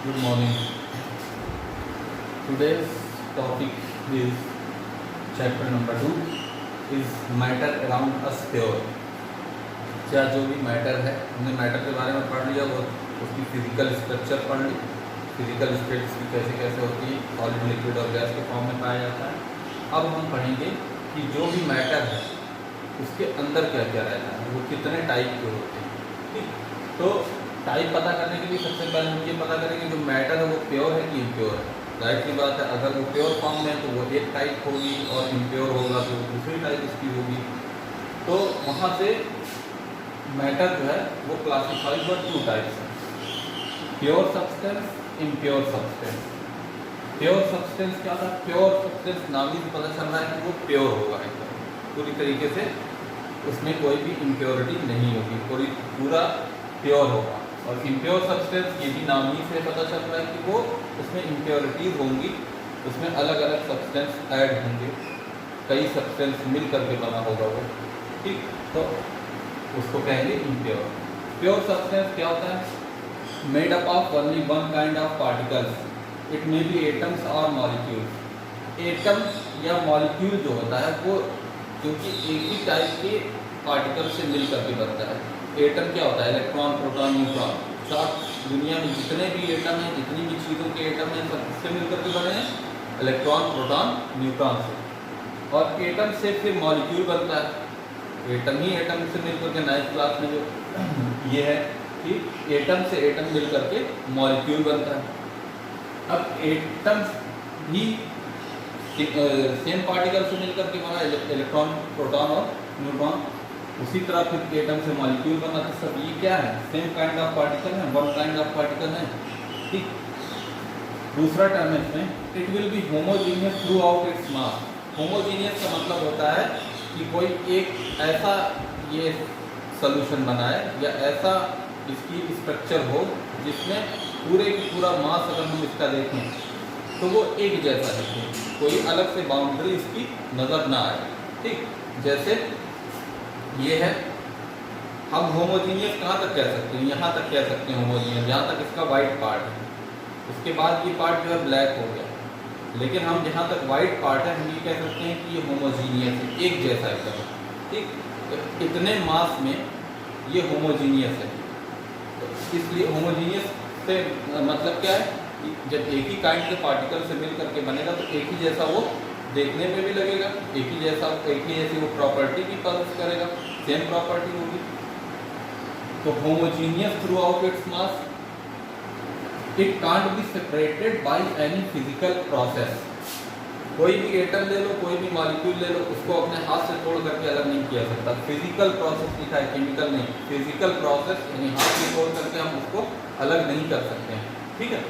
Good morning. Today's topic is chapter number 2 is matter around us pure. क्या जो भी matter है हमने मैटर के बारे में पढ़ लिया, वो उसकी फिजिकल स्ट्रक्चर पढ़ ली, फिजिकल स्टेट उसकी कैसे कैसे होती है, सॉलिड लिक्विड और गैस के फॉर्म में पाया जाता है। अब हम पढ़ेंगे कि जो भी मैटर है उसके अंदर क्या क्या रहता है, वो कितने टाइप के होते हैं। ठीक, तो टाइप पता करने के लिए सबसे पहले हम ये पता करेंगे जो मैटर है वो प्योर है कि इम्प्योर है। जाहिर सी बात है, अगर वो प्योर फॉर्म में है तो वो एक टाइप होगी और इम्प्योर होगा तो दूसरी टाइप उसकी होगी। तो वहाँ से मैटर जो है वो क्लासिफाइड बाय टू टाइप्स है, pure substance, impure substance. Pure substance क्या था? प्योर सब्सटेंस नाम ही से पता चल रहा है कि वो प्योर होगा, एकदम पूरी तरीके से उसमें कोई भी इम्प्योरिटी नहीं होगी, पूरा प्योर होगा। और इम्प्योर सब्सटेंस ये भी नाम ही से पता चल रहा है कि वो उसमें इम्प्योरिटीज होंगी, उसमें अलग अलग सब्सटेंस ऐड होंगे, कई सब्सटेंस मिल करके बना होगा वो। ठीक, तो उसको कहेंगे इम्प्योर। प्योर सब्सटेंस क्या होता है? Made up of only one kind of particles, it may be atoms और मॉलिक्यूल्स। एटम या मॉलिक्यूल जो होता है वो क्योंकि एक ही टाइप के पार्टिकल से मिल करके बनता है। एटम क्या होता है? Electron, proton, neutron. साथ दुनिया में जितने भी एटम हैं, जितनी भी चीज़ों के एटम हैं, सब किससे मिल करके बने हैं? इलेक्ट्रॉन, प्रोटॉन, न्यूट्रॉन से। और एटम से फिर मॉलिक्यूल बनता है। एटम ही एटम से मिल करके, नाइन्थ क्लास में जो ये है कि एटम से एटम मिल करके मॉलिक्यूल बनता है। अब एटम भी सेम पार्टिकल से मिल करके बना, इलेक्ट्रॉन, प्रोटॉन और न्यूट्रॉन। उसी तरह फिर एटम से मॉलिक्यूल बना। तो सब ये क्या है? सेम काइंड ऑफ पार्टिकल है, वन काइंड ऑफ पार्टिकल है। ठीक, दूसरा टर्म है इसमें, it will be homogeneous through out its mass. Homogeneous का मतलब होता है कि कोई एक ऐसा ये सोल्यूशन बनाए या ऐसा इसकी स्ट्रक्चर हो जिसमें पूरे की पूरा मास अगर हम इसका देखें तो वो एक जैसा दिखे, कोई अलग से बाउंड्री इसकी नज़र ना आए। ठीक, जैसे ये है, हम होमोजीनियस कहाँ तक कह सकते हैं? यहाँ तक कह सकते हैं होमोजीनियस, जहाँ तक इसका वाइट पार्ट है। उसके बाद ये पार्ट जो है ब्लैक हो गया, लेकिन हम जहाँ तक वाइट पार्ट है हम ये कह सकते हैं कि ये होमोजीनियस है, एक जैसा एकदम। ठीक, तो इतने मास में ये होमोजीनियस है। तो इसलिए होमोजीनियस से मतलब क्या है कि जब एक ही काइंड के पार्टिकल से मिल करके बनेगा तो एक ही जैसा वो देखने में भी लगेगा, एक ही जैसी वो प्रॉपर्टी भी पॉजेस करेगा, सेम प्रॉपर्टी होगी। तो homogeneous through out its mass, it can't be separated by any physical process. कोई भी एटम ले लो, कोई भी मॉलिक्यूल ले लो, उसको अपने हाथ से तोड़ करके अलग नहीं किया सकता। फिजिकल प्रोसेस लिखा है, केमिकल नहीं। फिजिकल प्रोसेस यानी हाथ से तोड़ करके हम उसको अलग नहीं कर सकते हैं। ठीक है,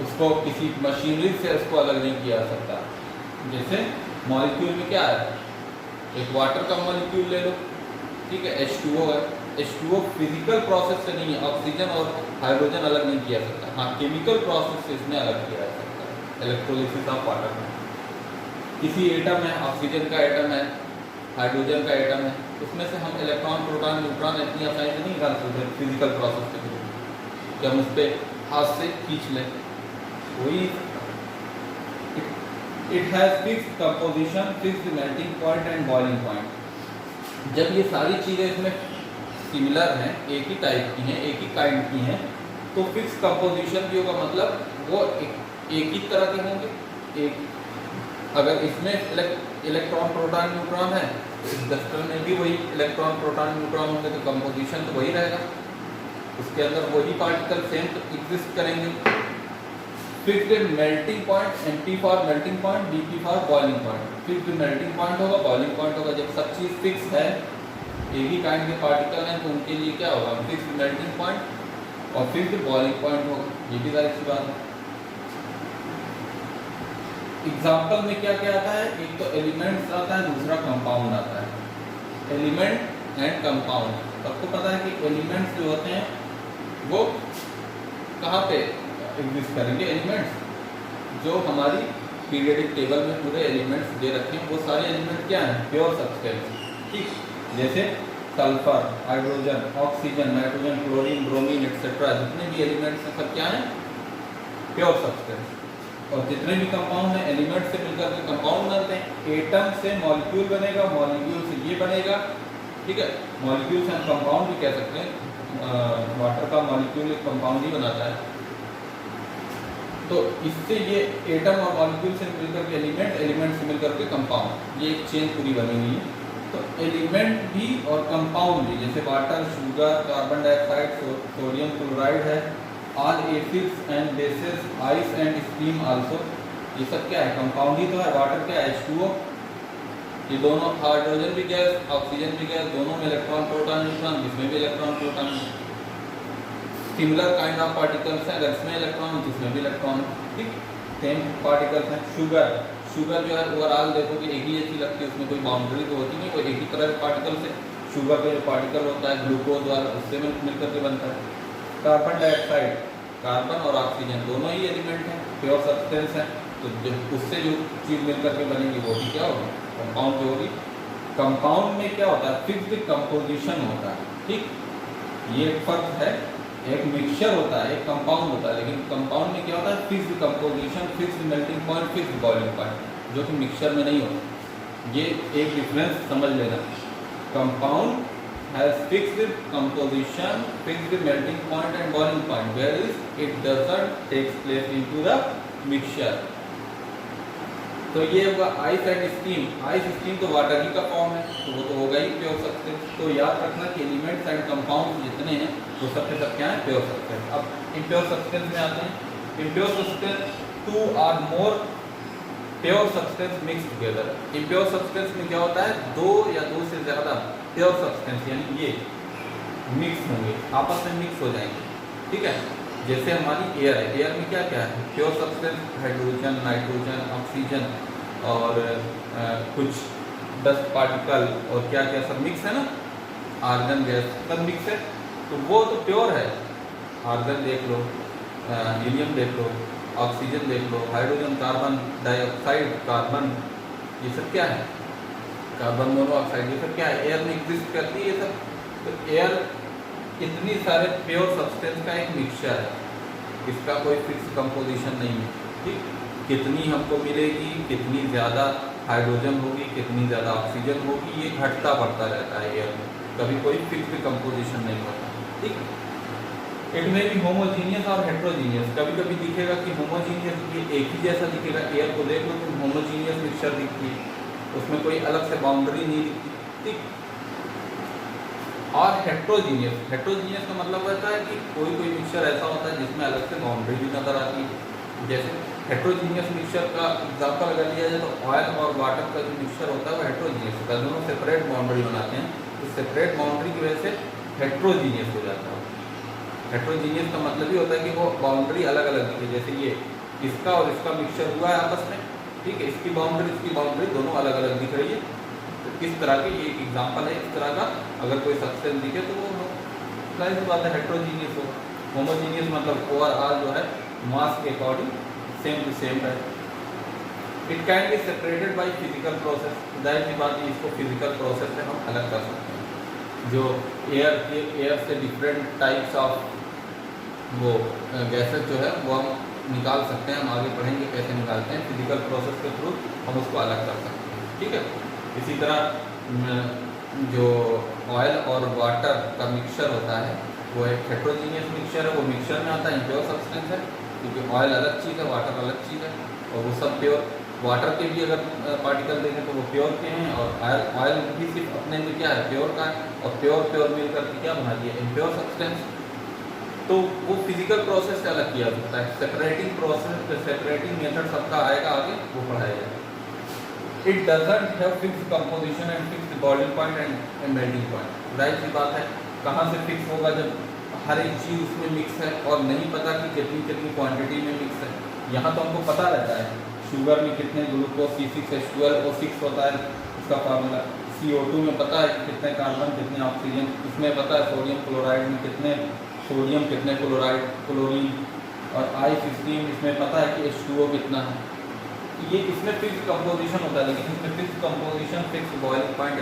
उसको किसी मशीनरी से उसको अलग नहीं किया जा सकता। जैसे मॉलिक्यूल में क्या है, एक वाटर का मॉलिक्यूल ले लो, ठीक है, H2O है। H2O फिजिकल प्रोसेस से नहीं है, ऑक्सीजन और हाइड्रोजन अलग नहीं किया सकता। हाँ, केमिकल प्रोसेस से इसमें अलग किया जा सकता है, इलेक्ट्रोलिसिस ऑफ वाटर में। किसी एटम है, ऑक्सीजन का एटम है, हाइड्रोजन का एटम है, उसमें से हम इलेक्ट्रॉन, प्रोटॉन, न्यूट्रॉन इतनी आसानी से नहीं निकाल सकते फिजिकल प्रोसेस के थ्रू कि हम उस पर हाथ से खींच लें। वही it has fixed composition, fixed melting point and boiling point. जब ये सारी चीज़ें इसमें सिमिलर हैं, एक ही टाइप की हैं, एक ही काइंड की हैं, तो फिक्स कंपोजिशन भी होगा, मतलब वो एक ही तरह के होंगे। एक अगर इसमें इलेक्ट्रॉन, प्रोटॉन, न्यूट्रॉन है तो इस डस्टर में भी वही इलेक्ट्रॉन, प्रोटॉन, न्यूट्रॉन होंगे, तो कंपोजिशन तो वही रहेगा, उसके अंदर वही पार्टिकल सेम तो एग्जिस्ट करेंगे। Fixed melting point, MP for melting point, BP for boiling point. Fixed melting point होगा, बॉइलिंग पॉइंट होगा। जब सब चीज़ फिक्स है, एक ही काइंड के पार्टिकल हैं, तो उनके लिए क्या होगा? फिक्स्ड मेल्टिंग पॉइंट और फिक्स्ड बॉइलिंग पॉइंट होगा। ये भी जाहिर सी बात है। एग्जाम्पल में क्या क्या आता है? एक तो एलिमेंट्स आता है, दूसरा कंपाउंड आता है। एलिमेंट एंड कंपाउंड, सबको पता है कि एलिमेंट्स जो होते हैं वो कहाँ पे एग्जिस्ट करेंगे? एलिमेंट्स जो हमारी पीरियडिक टेबल में पूरे एलिमेंट्स दे रखे हैं, वो सारे एलिमेंट क्या हैं? Pure substance. ठीक, जैसे sulphur, hydrogen, oxygen, nitrogen, chlorine, bromine etcetera, जितने भी एलिमेंट्स हैं सब क्या हैं? Pure substance. और जितने भी कंपाउंड हैं एलिमेंट से मिलकर के कंपाउंड बनते हैं। एटम से मॉलिक्यूल बनेगा, मॉलिक्यूल से ये बनेगा, ठीक है। मॉलिक्यूल से हम कंपाउंड भी कह सकते हैं। वाटर का मॉलिक्यूल एक कंपाउंड ही बनाता है। तो इससे ये एटम और मॉलिक्यूल से मिलकर के एलिमेंट, एलिमेंट से मिलकर के कंपाउंड, ये एक चेन पूरी बनी हुई है। तो एलिमेंट भी और कंपाउंड भी, जैसे water, sugar, carbon dioxide, sodium chloride है, all acids and bases, ice and steam also, ये सब क्या है? कंपाउंड ही तो है। वाटर क्या है? H2O। ये दोनों, हाइड्रोजन भी गैस, ऑक्सीजन भी गैस, दोनों में इलेक्ट्रॉन प्रोटॉन न्यूट्रॉन, जिसमें भी electron proton, similar kind of particles हैं, अगर इसमें इलेक्ट्रॉन जिसमें भी इलेक्ट्रॉन, ठीक, सेम पार्टिकल्स हैं। शुगर, शुगर जो है ओवरऑल देखो कि एक ही जैसी लगती है, उसमें कोई बाउंड्री तो होती नहीं, कोई एक ही तरह के पार्टिकल से। शुगर का जो पार्टिकल होता है ग्लूकोज वाला, उससे मिलकर के बनता है। कार्बन डाइऑक्साइड, कार्बन और ऑक्सीजन दोनों ही एलिमेंट हैं, प्योर सब्सटेंस हैं। तो जो उससे जो चीज़ मिलकर के बनेगी वो भी क्या होगी? कंपाउंड जो होगी। कंपाउंड में क्या होता है? फिक्स्ड कंपोजिशन होता है, ठीक। ये एक फर्क है। एक मिक्सचर होता है, एक कंपाउंड होता है, लेकिन कंपाउंड में क्या होता है? Fixed composition, fixed melting point, fixed boiling point, जो कि मिक्सचर में नहीं होता। ये एक डिफरेंस समझ लेना। Compound has fixed composition, fixed melting point and boiling point, where is it doesn't takes place into the mixture. तो ये होगा ice and steam. Ice, steam तो वाटर ही का फॉर्म है, तो वो तो होगा ही प्योर सब्सटेंस। तो याद रखना कि एलिमेंट्स एंड कंपाउंड जितने हैं वो सब के सब क्या है? Pure substance. अब इम्प्योर सब्सटेंस में आते हैं। Impure substance, two or more pure substance mix together. Impure substance में क्या होता है? दो या दो से ज़्यादा प्योर सब्सटेंस यानी ये मिक्स होंगे, आपस में मिक्स हो जाएंगे, ठीक है। जैसे हमारी एयर है, एयर में क्या क्या है? Pure substance, hydrogen, nitrogen, oxygen और कुछ 10 पार्टिकल और क्या क्या सब मिक्स है ना, आर्गन गैस सब मिक्स है, तो वो तो प्योर है। आर्गन देख लो, हीलियम देख लो, ऑक्सीजन देख लो, हाइड्रोजन, कार्बन डाइऑक्साइड, कार्बन, ये सब क्या है? कार्बन मोनोऑक्साइड, ये सब क्या है? एयर में एग्जिस्ट करती है ये सब। तो एयर इतनी सारे प्योर सब्सटेंस का एक मिक्सचर है, इसका कोई फिक्स कंपोजिशन नहीं है, ठीक। कितनी हमको मिलेगी, कितनी ज़्यादा हाइड्रोजन होगी, कितनी ज़्यादा ऑक्सीजन होगी, ये घटता बढ़ता रहता है एयर में, कभी कोई फिक्स कंपोजिशन नहीं होता, ठीक। इट में भी होमोजीनियस और हेट्रोजीनियस, कभी कभी दिखेगा कि होमोजीनियस ये एक ही जैसा दिखेगा, एयर को देख लो तो होमोजीनियस मिक्सचर दिखती है, उसमें कोई अलग से बाउंड्री नहीं दिखती, ठीक। और हेट्रोजीनियस, हेट्रोजीनियस का मतलब रहता है कि कोई कोई मिक्सचर ऐसा होता है जिसमें अलग से बाउंड्री भी नजर आती है। जैसे हेट्रोजीनियस मिक्सचर का एग्जांपल अगर लिया जाए तो ऑयल और वाटर का जो मिक्सचर होता है वो हेट्रोजीनियस होता है, दोनों सेपरेट बाउंड्री बनाते हैं, तो सेपरेट बाउंड्री की वजह से हेट्रोजीनियस हो जाता है। हेट्रोजीनियस का मतलब ये होता है कि वो बाउंड्री अलग अलग दिखे, जैसे ये इसका और इसका मिक्सचर हुआ है आपस में, ठीक है, इसकी बाउंड्री दोनों अलग अलग दिख रही है। तो इस तरह के ये एग्जाम्पल है, इस तरह का अगर कोई सब्सटेंस दिखे तो वो जाहिर सी बात है हेट्रोजीनियस हो। होमोजीनियस मतलब ओवरऑल जो है मास के अकॉर्डिंग सेम टू सेम है। It can be separated by physical process, जाहिर सी बात है इसको फिजिकल प्रोसेस से हम अलग कर सकते हैं। जो एयर से डिफरेंट टाइप्स ऑफ वो गैसेस जो है वो हम निकाल सकते हैं, हम आगे पढ़ेंगे कैसे निकालते हैं, फिजिकल प्रोसेस के थ्रू हम उसको अलग कर सकते हैं, ठीक है। इसी तरह जो ऑयल और वाटर का मिक्सचर होता है वो एक हेट्रोजीनियस मिक्सचर है, वो मिक्सचर में आता है, प्योर सब्सटेंस है, क्योंकि ऑयल अलग चीज़ है, वाटर अलग चीज़ है, और वो सब प्योर। वाटर के भी अगर पार्टिकल देखें तो वो प्योर के हैं, और ऑयल भी सिर्फ अपने में क्या है? प्योर का है, और प्योर मिल करके क्या बना दिया? Impure substance. तो वो फिजिकल प्रोसेस से अलग किया जाता है, सेपरेटिंग प्रोसेस, सेपरेटिंग मेथड सबका आएगा आगे, वो पढ़ाया जाएगा। It doesn't have fixed composition and fixed boiling point and melting point. जाहिर सी बात है, कहाँ से फिक्स होगा जब हर एक चीज़ उसमें मिक्स है और नहीं पता कि कितनी कितनी क्वांटिटी में मिक्स है। यहाँ तो हमको पता रहता है शुगर में कितने ग्लूकोज C6H12O6 होता है, उसका फार्मूला। CO2 में पता है कितने कार्बन कितने ऑक्सीजन, इसमें पता है सोडियम क्लोराइड में कितने सोडियम कितने क्लोराइड क्लोरीन, और आइस स्टीम इसमें पता है कि H2O कितना है। ये इसमें फिक्स कंपोजिशन होता है, लेकिन इसमें fix composition, fix boiling point,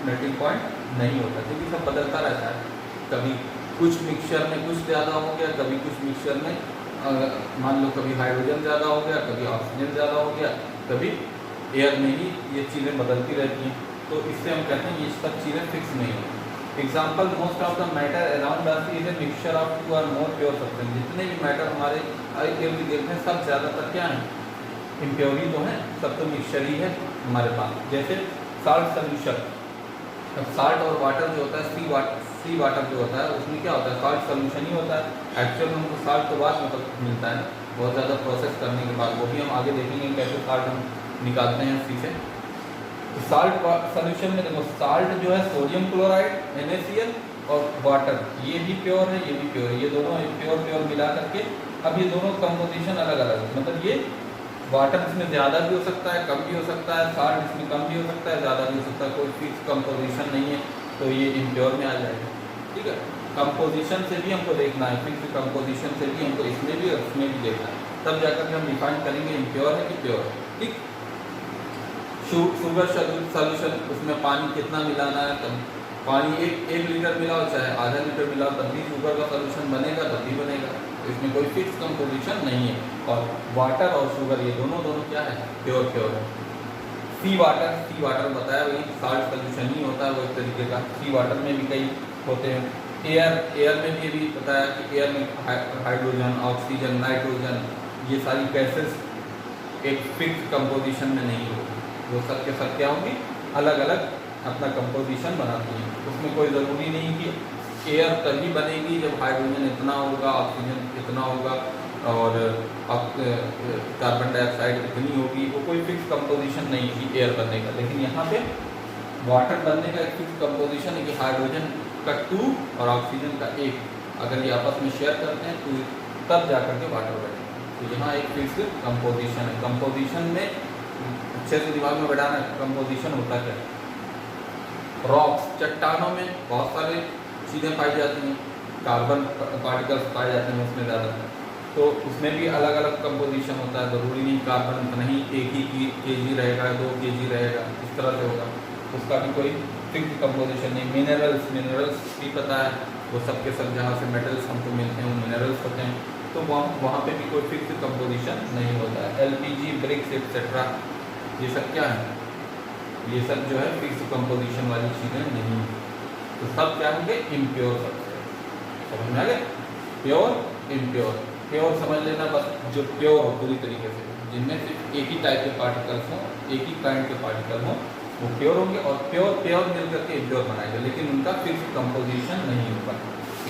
melting point नहीं होता, क्योंकि सब बदलता रहता है। कभी कुछ मिक्सचर में कुछ ज़्यादा हो गया, कभी कुछ मिक्सचर में मान लो कभी हाइड्रोजन ज़्यादा हो गया, कभी ऑक्सीजन ज़्यादा हो गया, कभी एयर में ही ये चीज़ें बदलती रहती हैं। तो इससे हम कहते हैं ये सब चीज़ें फिक्स नहीं है। Example, most of the matter around us is a mixture of two और मोर प्योर सब्सटेंस। जितने भी मैटर हमारे इर्द गिर्द हैं सब ज़्यादातर क्या हैं, इम्प्योर ही तो हैं, सब तो मिक्सचर ही है हमारे पास। जैसे साल्ट सोल्यूशन, अब साल्ट और वाटर जो होता है, सी वाटर जो होता है उसमें क्या होता है, साल्ट सोल्यूशन ही होता है। एक्चुअल में हमको साल्ट तो बाद में मिलता है बहुत ज़्यादा प्रोसेस करने के बाद, वो भी हम आगे देखेंगे कैसे साल्ट हम निकालते हैं उसी से। तो साल्ट सोल्यूशन में देखो, साल्ट जो है सोडियम क्लोराइड, NaCl और वाटर, ये भी प्योर है, ये भी प्योर है, ये दोनों प्योर मिला करके। अब ये दोनों कंपोजिशन अलग अलग है, मतलब ये वाटर इसमें ज़्यादा भी हो सकता है, कम भी हो सकता है, साल्ट इसमें कम भी हो सकता है, ज़्यादा भी हो सकता है, कोई फिक्स कंपोजिशन नहीं है, तो ये इम्प्योर में आ जाएगा। ठीक है, कंपोजिशन से भी हमको देखना है, फिक्स कंपोजिशन से भी हमको इसमें भी और उसमें भी देखना है, तब जाकर के हम डिफाइन करेंगे इम्प्योर है कि प्योर है। ठीक, शुगर सोल्यूशन, उसमें पानी कितना मिलाना है, तब पानी एक लीटर मिलाओ चाहे आधा लीटर मिलाओ, तब भी शुगर का सोल्यूशन बनेगा, तब भी बनेगा, तो इसमें कोई फिक्स कंपोजिशन नहीं है। और वाटर और शुगर ये दोनों क्या है, प्योर है। सी वाटर बताया वही साल्ट सोल्यूशन ही होता है, वो एक तरीके का। सी वाटर में भी कई होते हैं। एयर में भी बताया कि एयर में हाइड्रोजन, ऑक्सीजन, नाइट्रोजन, ये सारी गैसेस एक फिक्स कंपोजिशन में नहीं होती, वो सब के सब क्या होंगी, अलग अलग अपना कंपोजिशन बनाती हैं। उसमें कोई ज़रूरी नहीं कि एयर तभी बनेगी जब हाइड्रोजन इतना होगा, ऑक्सीजन इतना होगा और कार्बन डाइऑक्साइड इतनी होगी, वो कोई फिक्स कंपोजिशन नहीं कि एयर बनने का। लेकिन यहाँ पे वाटर बनने का एक फिक्स कंपोजिशन है कि हाइड्रोजन का 2 और ऑक्सीजन का 1, अगर ये आपस में शेयर करते हैं तो तब जाकर के वाटर बनेगा। तो यहाँ एक फिक्स कंपोजिशन है। कंपोजिशन में अच्छे से दिमाग में बैठाना, कंपोजिशन होता क्या है। रॉक्स, चट्टानों में बहुत सारी चीज़ें पाई जाती हैं, कार्बन पार्टिकल्स पाए जाते हैं उसमें ज़्यादातर, तो उसमें भी अलग अलग कंपोजिशन होता है। ज़रूरी नहीं कार्बन नहीं एक ही kg रहेगा, 2 kg रहेगा, इस तरह से होगा, उसका भी कोई फिक्स कंपोजिशन नहीं। मिनरल्स भी पता है, वो सब के सब जहाँ से मेटल्स हमको मिलते हैं वो मिनरल्स होते हैं, तो वहाँ पे भी कोई फिक्स कंपोजिशन नहीं होता है। LPG, ब्रिक्स एक्सेट्रा, ये सब क्या है, ये सब जो है फिक्स कंपोजिशन वाली चीज़ें नहीं है, तो सब क्या होंगे, इम्प्योर सब्सटेंस। समझ में आ गया, प्योर इम्प्योर। प्योर समझ लेना बस, जो प्योर हो पूरी तरीके से, जिनमें सिर्फ एक ही टाइप के पार्टिकल्स हों, एक ही काइंड के पार्टिकल हों, वो प्योर होंगे। और प्योर मिल करके इम्प्योर बनाएंगे, लेकिन उनका फिक्स कंपोजिशन नहीं होगा।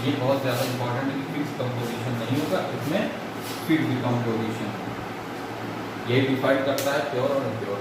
ये बहुत ज़्यादा इंपॉर्टेंट है कि फिक्स कंपोजिशन नहीं होगा, इसमें फिक्स कंपोजिशन ये डिफाइन करता है प्योर और इम्प्योर।